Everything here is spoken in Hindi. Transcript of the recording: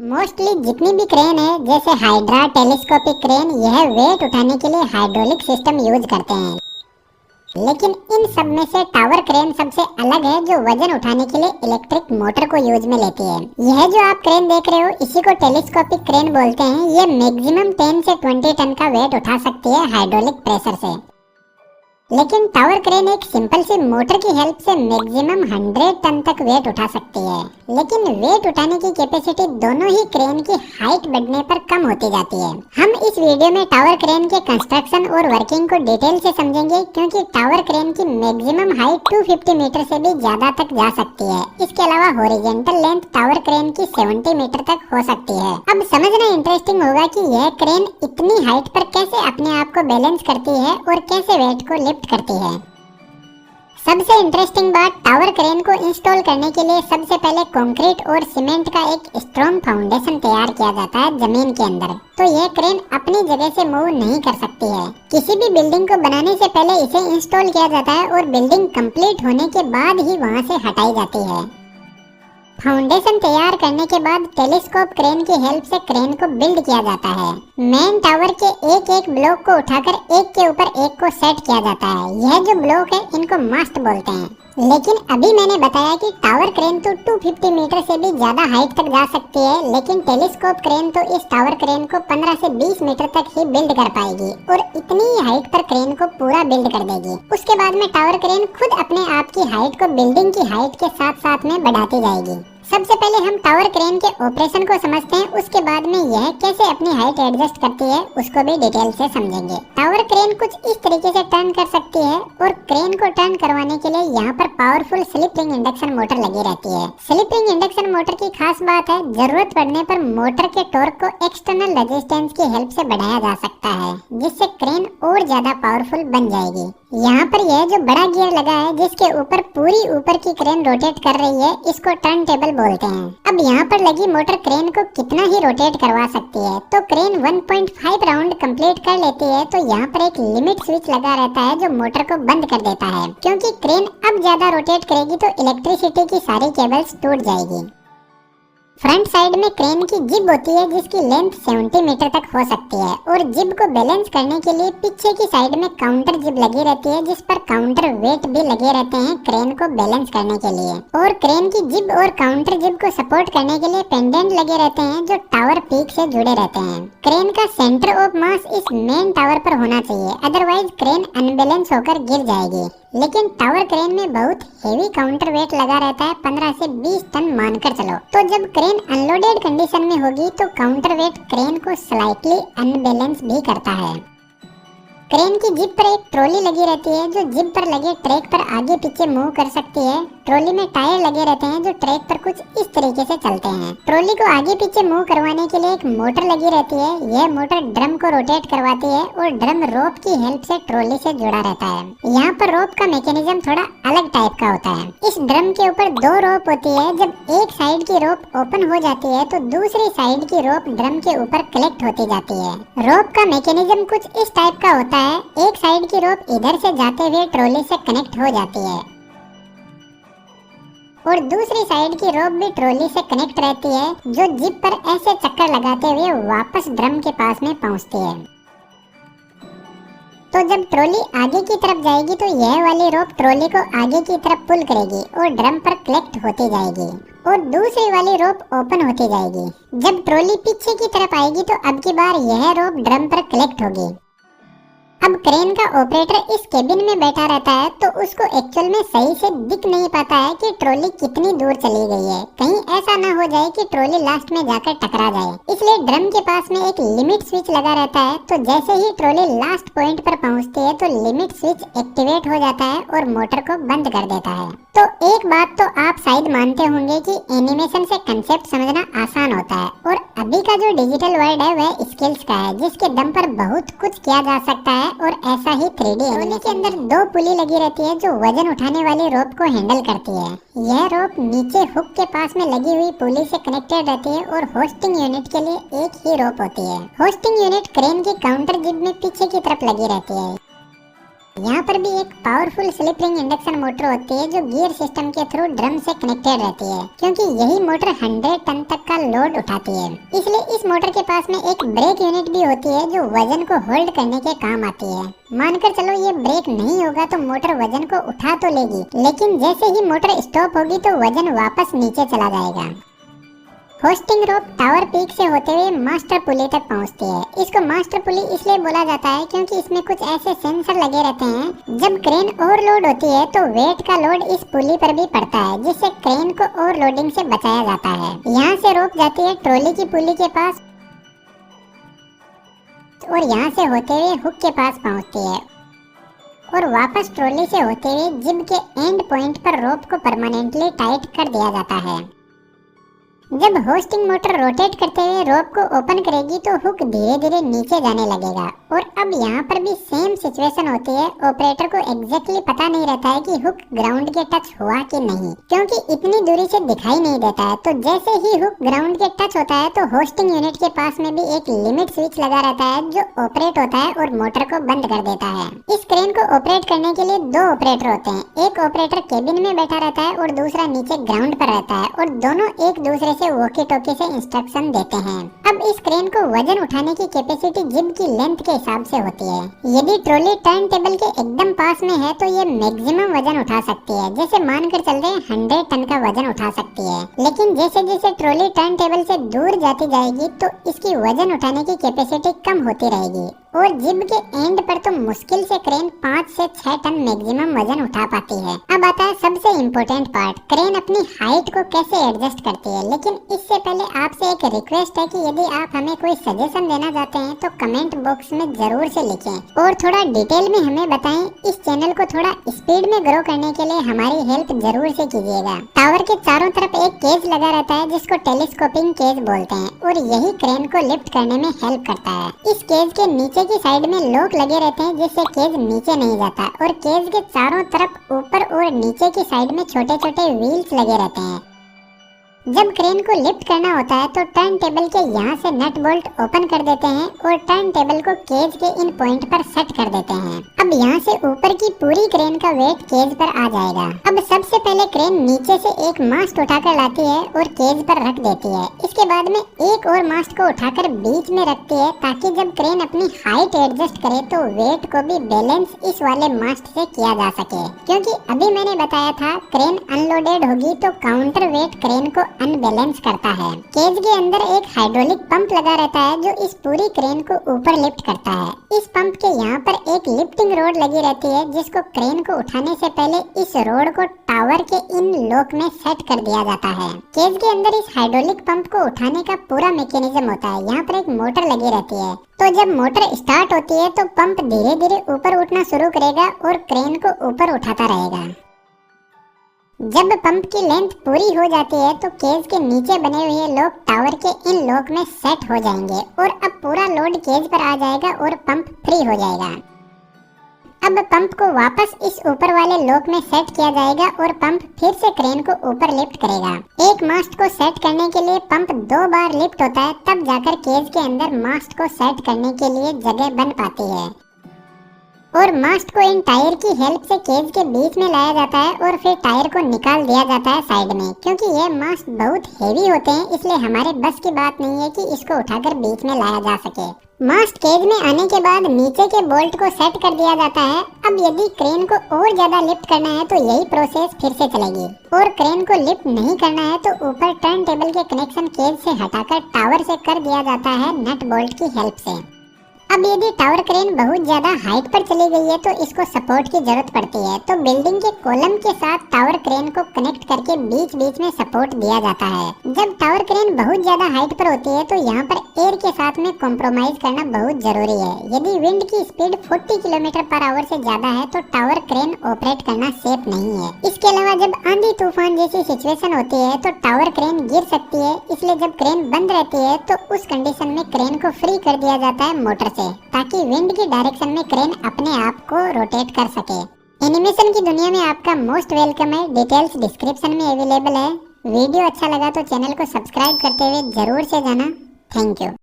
मोस्टली जितनी भी क्रेन है जैसे हाइड्रा टेलीस्कोपिक क्रेन, यह वेट उठाने के लिए हाइड्रोलिक सिस्टम यूज करते हैं। लेकिन इन सब में से टावर क्रेन सबसे अलग है, जो वजन उठाने के लिए इलेक्ट्रिक मोटर को यूज में लेती है। यह जो आप क्रेन देख रहे हो इसी को टेलीस्कोपिक क्रेन बोलते हैं। ये मैक्सिमम 10 से 20 टन का वेट उठा सकती है हाइड्रोलिक प्रेशर से। लेकिन टावर क्रेन एक सिंपल सी मोटर की हेल्प से मैक्सिमम 100 टन तक वेट उठा सकती है। लेकिन वेट उठाने की कैपेसिटी दोनों ही क्रेन की हाइट बढ़ने पर कम होती जाती है। हम इस वीडियो में टावर क्रेन के कंस्ट्रक्शन और वर्किंग को डिटेल से समझेंगे, क्योंकि टावर क्रेन की मैक्सिमम हाइट 250 मीटर से भी ज्यादा तक जा सकती है। इसके अलावा हॉरिजॉन्टल लेंथ टावर क्रेन की 70 मीटर तक हो सकती है। अब समझना इंटरेस्टिंग होगा कि यह क्रेन इतनी हाइट पर कैसे अपने आप को बैलेंस करती है और कैसे वेट को लिफ्ट करती है। सबसे इंटरेस्टिंग बात, टावर क्रेन को इंस्टॉल करने के लिए सबसे पहले कंक्रीट और सीमेंट का एक स्ट्रॉन्ग फाउंडेशन तैयार किया जाता है जमीन के अंदर। तो यह क्रेन अपनी जगह से मूव नहीं कर सकती है। किसी भी बिल्डिंग को बनाने से पहले इसे इंस्टॉल किया जाता है और बिल्डिंग कंप्लीट होने के बाद ही वहां से हटाई जाती है। फाउंडेशन तैयार करने के बाद टेलीस्कोप क्रेन की हेल्प से क्रेन को बिल्ड किया जाता है। मेन टावर के एक एक ब्लॉक को उठाकर एक के ऊपर एक को सेट किया जाता है। यह जो ब्लॉक है इनको मास्ट बोलते हैं। लेकिन अभी मैंने बताया कि टावर क्रेन तो 250 मीटर से भी ज्यादा हाइट तक जा सकती है, लेकिन टेलीस्कोप क्रेन तो इस टावर क्रेन को 15 से 20 मीटर तक ही बिल्ड कर पाएगी और इतनी ही हाइट पर क्रेन को पूरा बिल्ड कर देगी। उसके बाद में टावर क्रेन खुद अपने आप की हाइट को बिल्डिंग की हाइट के साथ साथ में बढ़ाती जाएगी। सबसे पहले हम टावर क्रेन के ऑपरेशन को समझते हैं, उसके बाद में यह कैसे अपनी हाइट एडजस्ट करती है उसको भी डिटेल से समझेंगे। टावर क्रेन कुछ इस तरीके से टर्न कर सकती है और क्रेन को टर्न करवाने के लिए यहाँ पर powerful slip ring induction motor लगी रहती है। स्लिप रिंग इंडक्शन मोटर की खास बात है, जरूरत पड़ने पर मोटर के टॉर्क को एक्सटर्नल रेजिस्टेंस की हेल्प से बढ़ाया जा सकता है, जिससे क्रेन और ज्यादा पावरफुल बन जाएगी। यहाँ पर यह जो बड़ा गियर लगा है जिसके ऊपर पूरी ऊपर की क्रेन रोटेट कर रही है, इसको टर्न टेबल बोलते हैं। अब यहाँ पर लगी मोटर क्रेन को कितना ही रोटेट करवा सकती है। तो क्रेन 1.5 राउंड कंप्लीट कर लेती है तो यहाँ पर एक लिमिट स्विच लगा रहता है जो मोटर को बंद कर देता है, क्योंकि क्रेन अब ज्यादा रोटेट करेगी तो इलेक्ट्रिसिटी की सारी केबल्स टूट जाएगी। फ्रंट साइड में क्रेन की जिब होती है जिसकी लेंथ 70 मीटर तक हो सकती है और जिब को बैलेंस करने के लिए पीछे की साइड में काउंटर जिब लगी रहती है, जिस पर काउंटर वेट भी लगे रहते हैं क्रेन को बैलेंस करने के लिए। और क्रेन की जिब और काउंटर जिब को सपोर्ट करने के लिए पेंडेंट लगे रहते हैं जो टावर पीक से जुड़े रहते हैं। क्रेन का सेंटर ऑफ मास इस मेन टावर पर होना चाहिए, अदरवाइज क्रेन अनबैलेंस होकर गिर जाएगी। लेकिन टावर क्रेन में बहुत हेवी काउंटर वेट लगा रहता है, 15 से 20 टन मानकर चलो। तो जब क्रेन अनलोडेड कंडीशन में होगी तो काउंटर वेट क्रेन को स्लाइटली अनबैलेंस भी करता है। क्रेन की जिप पर एक ट्रॉली लगी रहती है जो जिप पर लगे ट्रैक पर आगे पीछे मूव कर सकती है। ट्रॉली में टायर लगे रहते हैं जो ट्रैक पर कुछ इस तरीके से चलते हैं। ट्रॉली को आगे पीछे मूव करवाने के लिए एक मोटर लगी रहती है। यह मोटर ड्रम को रोटेट करवाती है और ड्रम रोप की हेल्प से ट्रॉली से जुड़ा रहता है। यहाँ पर रोप का मैकेनिज्म थोड़ा अलग टाइप का होता है। इस ड्रम के ऊपर 2 रोप होती है। जब एक साइड की रोप ओपन हो जाती है तो दूसरी साइड की रोप ड्रम के ऊपर कलेक्ट होती जाती है। रोप का मैकेनिज्म कुछ इस टाइप का होता है। एक साइड की रोप इधर से जाते हुए ट्रॉली से कनेक्ट हो जाती है और दूसरी साइड की रोप भी ट्रॉली से कनेक्ट रहती है, जो जिप पर ऐसे चक्कर लगाते हुए वापस ड्रम के पास में पहुंचती है। तो जब ट्रॉली आगे की तरफ जाएगी तो यह वाली रोप ट्रॉली को आगे की तरफ पुल करेगी और ड्रम पर कलेक्ट होती जाएगी और दूसरी वाली रोप ओपन होती जाएगी। जब ट्रॉली पीछे की तरफ आएगी तो अब की बार यह रोप ड्रम पर कलेक्ट होगी। अब क्रेन का ऑपरेटर इस केबिन में बैठा रहता है तो उसको एक्चुअल में सही से दिख नहीं पाता है कि ट्रॉली कितनी दूर चली गई है। कहीं ऐसा ना हो जाए कि ट्रॉली लास्ट में जाकर टकरा जाए, इसलिए ड्रम के पास में एक लिमिट स्विच लगा रहता है। तो जैसे ही ट्रॉली लास्ट पॉइंट पर पहुंचती है तो लिमिट स्विच एक्टिवेट हो जाता है और मोटर को बंद कर देता है। तो एक बात तो आप शायद मानते होंगे कि एनिमेशन से कंसेप्ट समझना आसान होता है और अभी का जो डिजिटल वर्ल्ड है वह स्किल्स का है, जिसके दम पर बहुत कुछ किया जा सकता है। और ऐसा ही 3D एनिमेशन के अंदर 2 पुली लगी रहती है जो वजन उठाने वाली रोप को हैंडल करती है। यह रोप नीचे हुक के पास में लगी हुई पुली से कनेक्टेड रहती है और होस्टिंग यूनिट के लिए एक ही रोप होती है। होस्टिंग यूनिट क्रेन की काउंटर जिब में पीछे की तरफ लगी रहती है। यहाँ पर भी एक powerful slip ring induction motor होती है जो गियर सिस्टम के थ्रू ड्रम से कनेक्टेड रहती है, क्योंकि यही मोटर 100 टन तक का लोड उठाती है। इसलिए इस मोटर के पास में एक ब्रेक यूनिट भी होती है जो वजन को होल्ड करने के काम आती है। मानकर चलो ये ब्रेक नहीं होगा तो मोटर वजन को उठा तो लेगी, लेकिन जैसे ही मोटर स्टॉप होगी तो वजन वापस नीचे चला जाएगा। होस्टिंग रोप टावर पीक से होते हुए मास्टर पुली तक पहुंचती है। इसको मास्टर पुली इसलिए बोला जाता है क्योंकि इसमें कुछ ऐसे सेंसर लगे रहते हैं। जब क्रेन ओवरलोड होती है तो वेट का लोड इस पुली पर भी पड़ता है, जिससे क्रेन को ओवरलोडिंग से बचाया जाता है। यहाँ से रोप जाती है ट्रॉली की पुली के पास और यहाँ से होते हुए हुक के पास पहुँचती है और वापस ट्रॉली से होते हुए जिब के एंड पॉइंट पर रोप को परमानेंटली टाइट कर दिया जाता है। जब होस्टिंग मोटर रोटेट करते हुए रोप को ओपन करेगी तो हुक धीरे धीरे नीचे जाने लगेगा। और अब यहाँ पर भी सेम सिचुएशन होती है। ऑपरेटर को एग्जैक्टली पता नहीं रहता है कि हुक ग्राउंड के टच हुआ कि नहीं, क्योंकि इतनी दूरी से दिखाई नहीं देता है। तो जैसे ही हुक ग्राउंड के टच होता है तो होस्टिंग यूनिट के पास में भी एक लिमिट स्विच लगा रहता है जो ऑपरेट होता है और मोटर को बंद कर देता है। इस क्रेन को ऑपरेट करने के लिए 2 ऑपरेटर होते हैं। एक ऑपरेटर केबिन में बैठा रहता है और दूसरा नीचे ग्राउंड पर रहता है और दोनों एक दूसरे से वॉकी टॉकी से इंस्ट्रक्शन देते हैं। अब इस क्रेन को वजन उठाने की कैपेसिटी जिब की लेंथ के हिसाब से होती है। यदि ट्रॉली टर्न टेबल के एकदम पास में है तो ये मैक्सिमम वजन उठा सकती है। जैसे मानकर चलते हैं 100 टन का वजन उठा सकती है। लेकिन जैसे जैसे ट्रॉली टर्न टेबल से दूर जाती जाएगी तो इसकी वजन उठाने की कैपेसिटी कम होती रहेगी और जिब के एंड पर तो मुश्किल से क्रेन 5 से 6 टन मैक्सिमम वजन उठा पाती है। अब आता है सबसे इम्पोर्टेंट पार्ट, क्रेन अपनी हाइट को कैसे एडजस्ट करती है। लेकिन इससे पहले आपसे एक रिक्वेस्ट है कि यदि आप हमें कोई सजेशन देना चाहते हैं तो कमेंट बॉक्स में जरूर से लिखें और थोड़ा डिटेल में हमें बताएं। इस चैनल को थोड़ा स्पीड में ग्रो करने के लिए हमारी हेल्प जरूर से कीजिएगा। टावर के चारों तरफ एक केज लगा रहता है जिसको टेलीस्कोपिंग केज बोलते हैं और यही क्रेन को लिफ्ट करने में हेल्प करता है। इस केज के नीचे की साइड में लॉक लगे रहते हैं जिससे केज नीचे नहीं जाता और केज के चारों तरफ ऊपर और नीचे की साइड में छोटे छोटे व्हील्स लगे रहते हैं। जब क्रेन को लिफ्ट करना होता है तो टर्न टेबल के यहाँ से नट बोल्ट ओपन कर देते हैं और टर्न टेबल को केज के इन पॉइंट पर सेट कर देते हैं। अब यहाँ से ऊपर की पूरी क्रेन का वेट केज पर आ जाएगा। अब सबसे पहले क्रेन नीचे से एक मास्ट उठाकर लाती है और केज पर रख देती है। इसके बाद में एक और मास्ट को उठाकर बीच में रखती है ताकि जब क्रेन अपनी हाइट एडजस्ट करे तो वेट को भी बैलेंस इस वाले मास्ट से किया जा सके। क्योंकि अभी मैंने बताया था क्रेन अनलोडेड होगी तो काउंटर वेट क्रेन को अनबैलेंस करता है। केज के अंदर एक हाइड्रोलिक पंप लगा रहता है जो इस पूरी क्रेन को ऊपर लिफ्ट करता है। इस पंप के यहाँ पर एक लिफ्टिंग रोड लगी रहती है जिसको क्रेन को उठाने से पहले इस रोड को टावर के इन लॉक में सेट कर दिया जाता है। केज के अंदर इस हाइड्रोलिक पंप को उठाने का पूरा मैकेनिज्म होता है। यहाँ पर एक मोटर लगी रहती है, तो जब मोटर स्टार्ट होती है तो पंप धीरे धीरे ऊपर उठना शुरू करेगा और क्रेन को ऊपर उठाता रहेगा। जब पंप की लेंथ पूरी हो जाती है तो केज के नीचे बने हुए लॉक टावर के इन लॉक में सेट हो जाएंगे और अब पूरा लोड केज पर आ जाएगा और पंप फ्री हो जाएगा। अब पंप को वापस इस ऊपर वाले लॉक में सेट किया जाएगा और पंप फिर से क्रेन को ऊपर लिफ्ट करेगा। एक मास्ट को सेट करने के लिए पंप 2 बार लिफ्ट होता है, तब जाकर केज के अंदर मास्ट को सेट करने के लिए जगह बन पाती है और मास्ट को इन टायर की हेल्प से केज के बीच में लाया जाता है और फिर टायर को निकाल दिया जाता है साइड में। क्योंकि ये मास्ट बहुत हेवी होते हैं इसलिए हमारे बस की बात नहीं है कि इसको उठाकर बीच में लाया जा सके। मास्ट केज में आने के बाद नीचे के बोल्ट को सेट कर दिया जाता है। अब यदि क्रेन को और ज्यादा लिफ्ट करना है तो यही प्रोसेस फिर से चलेगी और क्रेन को लिफ्ट नहीं करना है तो ऊपर टर्न टेबल के कनेक्शन केज से हटाकर टावर से कर दिया जाता है नट बोल्ट की हेल्प से। अब यदि टावर क्रेन बहुत ज्यादा हाइट पर चली गई है तो इसको सपोर्ट की जरूरत पड़ती है, तो बिल्डिंग के कॉलम के साथ टावर क्रेन को कनेक्ट करके बीच बीच में सपोर्ट दिया जाता है। जब टावर क्रेन बहुत ज्यादा हाइट पर होती है तो यहाँ पर एयर के साथ में कॉम्प्रोमाइज करना बहुत जरूरी है। यदि विंड की स्पीड 40 किलोमीटर पर आवर से ज्यादा है तो टावर क्रेन ऑपरेट करना सेफ नहीं है। इसके अलावा जब आंधी तूफान जैसी सिचुएशन होती है तो टावर क्रेन गिर सकती है, इसलिए जब क्रेन बंद रहती है तो उस कंडीशन में क्रेन को फ्री कर दिया जाता है मोटर से, ताकि विंड की डायरेक्शन में क्रेन अपने आप को रोटेट कर सके। एनिमेशन की दुनिया में आपका मोस्ट वेलकम है। डिटेल्स डिस्क्रिप्शन में अवेलेबल है। वीडियो अच्छा लगा तो चैनल को सब्सक्राइब करते हुए जरूर से जाना। Thank you.